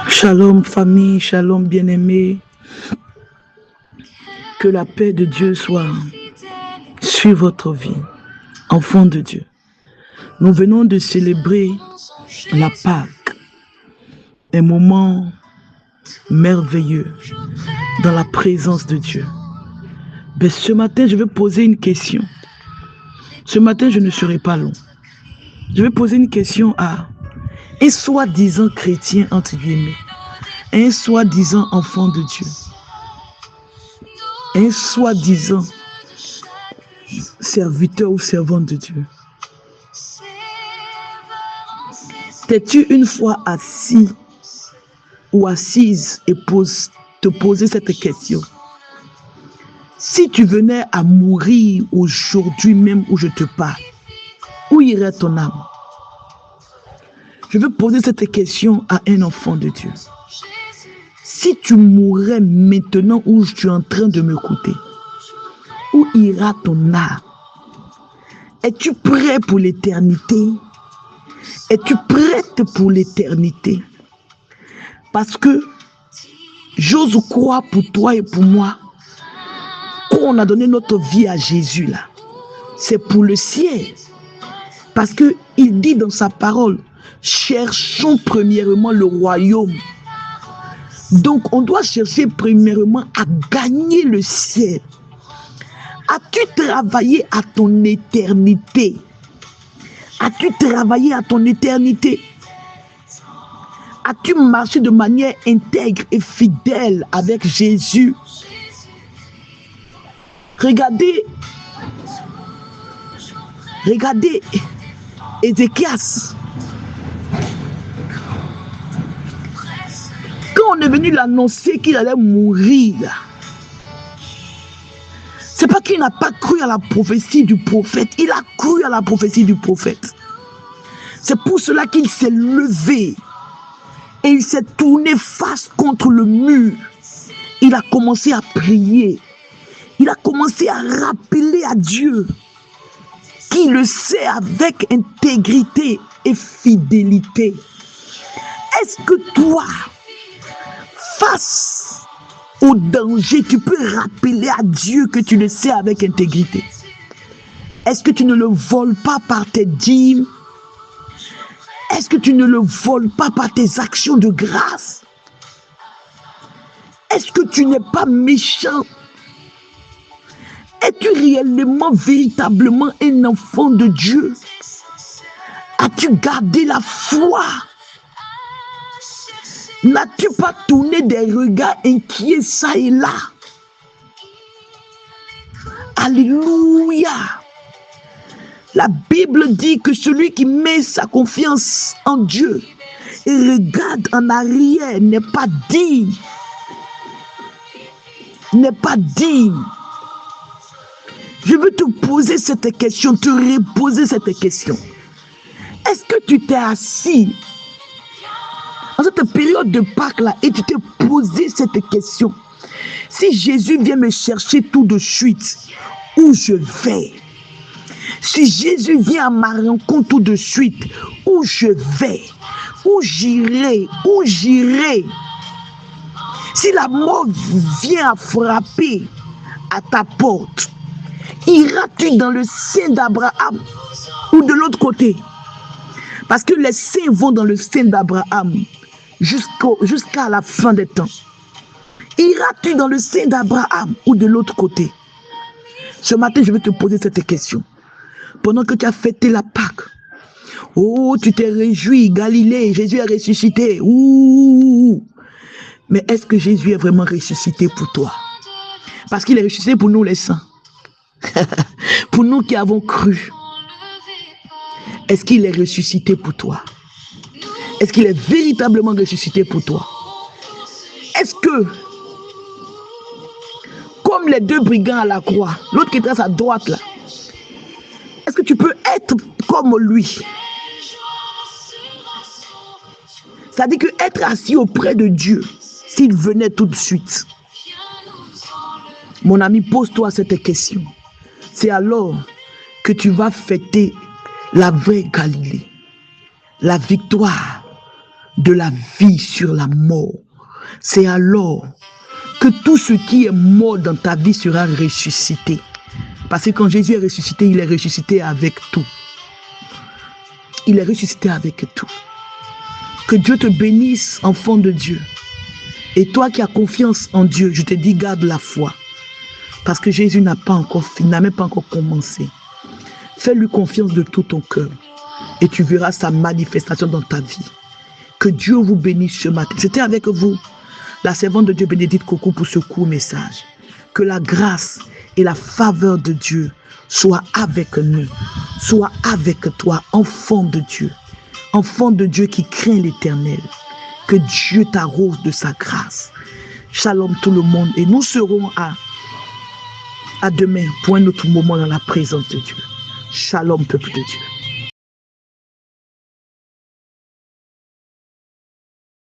Shalom famille, shalom bien-aimés. Que la paix de Dieu soit sur votre vie, enfants de Dieu. Nous venons de célébrer la Pâque, un moment merveilleux dans la présence de Dieu. Mais ce matin, je vais poser une question. Ce matin, je ne serai pas long. Je vais poser une question à un soi-disant chrétien, entre guillemets, un soi-disant enfant de Dieu, un soi-disant serviteur ou servante de Dieu. T'es-tu une fois assis ou assise et te poser cette question? Si tu venais à mourir aujourd'hui même où je te parle, où irait ton âme? Je veux poser cette question à un enfant de Dieu. Si tu mourrais maintenant où tu es en train de m'écouter, où ira ton âme? Es-tu prêt pour l'éternité? Es-tu prête pour l'éternité? Parce que j'ose croire pour toi et pour moi qu'on a donné notre vie à Jésus là. C'est pour le ciel. Parce qu'il dit dans sa parole, cherchons premièrement le royaume. Donc on doit chercher premièrement à gagner le ciel. As-tu travaillé à ton éternité? As-tu travaillé à ton éternité? As-tu marché de manière intègre et fidèle avec Jésus? Regardez Ézéchias. Quand on est venu l'annoncer qu'il allait mourir, c'est pas qu'il n'a pas cru à la prophétie du prophète, il a cru à la prophétie du prophète. C'est pour cela qu'il s'est levé et il s'est tourné face contre le mur. Il a commencé à prier. Il a commencé à rappeler à Dieu qu'il le sait avec intégrité et fidélité. Est-ce que toi, face au danger, tu peux rappeler à Dieu que tu le sais avec intégrité? Est-ce que tu ne le voles pas par tes dîmes? Est-ce que tu ne le voles pas par tes actions de grâce? Est-ce que tu n'es pas méchant? Es-tu réellement, véritablement un enfant de Dieu? As-tu gardé la foi? N'as-tu pas tourné des regards inquiets ça et là? Alléluia! La Bible dit que celui qui met sa confiance en Dieu et regarde en arrière n'est pas digne. N'est pas digne. Je veux te poser cette question, te reposer cette question. Est-ce que tu t'es assis en cette période de Pâques là et tu t'es posé cette question? Si Jésus vient me chercher tout de suite, où je vais? Si Jésus vient à ma rencontre tout de suite, où je vais? Où j'irai? Où j'irai? Si la mort vient à frapper à ta porte, iras-tu dans le sein d'Abraham ou de l'autre côté? Parce que les saints vont dans le sein d'Abraham jusqu'à la fin des temps. Iras-tu dans le sein d'Abraham ou de l'autre côté? Ce matin, je vais te poser cette question. Pendant que tu as fêté la Pâque, oh, tu t'es réjoui, Galilée, Jésus est ressuscité. Ouh. Mais est-ce que Jésus est vraiment ressuscité pour toi? Parce qu'il est ressuscité pour nous les saints. Pour nous qui avons cru. Est-ce qu'il est ressuscité pour toi? Est-ce qu'il est véritablement ressuscité pour toi? Est-ce que, comme les deux brigands à la croix, l'autre qui est à sa droite là, est-ce que tu peux être comme lui? C'est-à-dire que être assis auprès de Dieu, s'il venait tout de suite. Mon ami, pose-toi cette question. C'est alors que tu vas fêter la vraie Galilée, la victoire de la vie sur la mort. C'est alors que tout ce qui est mort dans ta vie sera ressuscité. Parce que quand Jésus est ressuscité, il est ressuscité avec tout. Il est ressuscité avec tout. Que Dieu te bénisse, enfant de Dieu. Et toi qui as confiance en Dieu, je te dis, garde la foi. Parce que Jésus n'a même pas encore commencé. Fais-lui confiance de tout ton cœur. Et tu verras sa manifestation dans ta vie. Que Dieu vous bénisse ce matin. J'étais avec vous, la servante de Dieu Bénédicte Coucou, pour ce court message. Que la grâce et la faveur de Dieu soient avec nous. Soient avec toi, enfant de Dieu. Enfant de Dieu qui craint l'Éternel. Que Dieu t'arrose de sa grâce. Shalom tout le monde. Et nous serons à demain pour un autre moment dans la présence de Dieu. Shalom peuple de Dieu.